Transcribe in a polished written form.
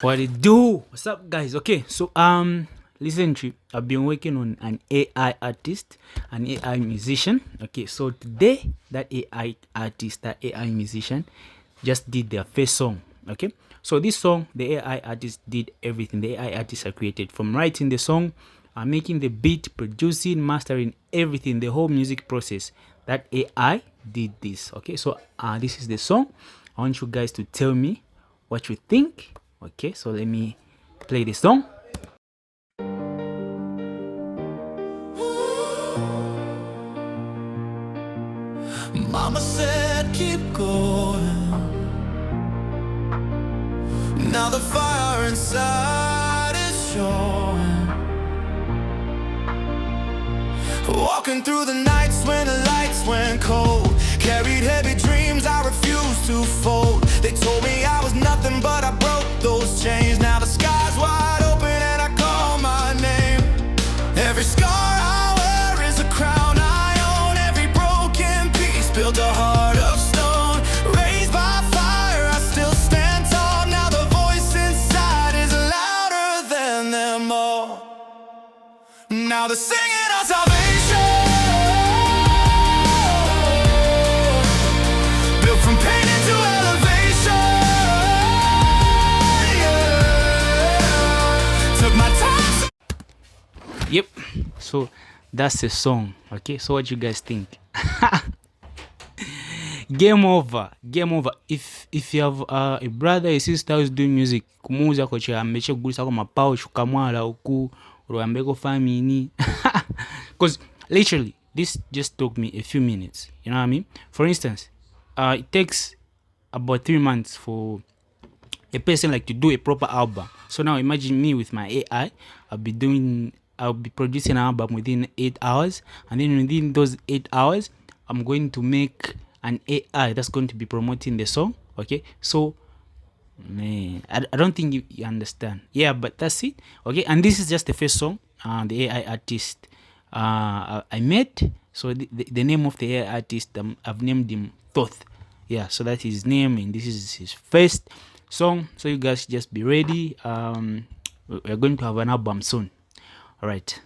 What it do? What's up, guys? Okay, so listen, to I've been working on an AI artist, an AI musician. Okay, so today that AI artist, that AI musician, just did their first song. Okay, so this song, the AI artist did everything. The AI artist are created from writing the song, making the beat, producing, mastering everything, the whole music process. That AI did this. Okay, so this is the song. I want you guys to tell me what you think. Okay, so let me play the song. Mama said keep going. Now the fire inside is showing. Walking through the nights when the lights went cold. Carried heavy dreams I refused to fold. They told me I was nothing but I broke those chains. Now the sky's wide open and I call my name. Every scar I wear is a crown I own. Every broken piece built a heart of stone. Raised by fire I still stand tall. Now the voice inside is louder than them all. Now they're singing our salvation. Built from pain into elevation. Yeah. Took my time. Yep, so that's the song. Okay, so what you guys think? Game over, game over. If you have a brother, a sister who's doing music, kumuuza ko chirambe chegulisa ko mapauch kamwala uku ruambeko famini. Because literally this just took me a few minutes, you know what I mean? For instance, it takes about 3 months for a person like to do a proper album. So now imagine me with my AI. I'll be producing an album within 8 hours, and then within those 8 hours I'm going to make an AI that's going to be promoting the song. Okay, so man, I don't think you understand. Yeah, but that's it. Okay, and this is just the first song the AI artist I met. So the name of the AI artist, I've named him Thoth. Yeah, so that's his name, and this is his first song. So you guys just be ready. We're going to have an album soon. All right.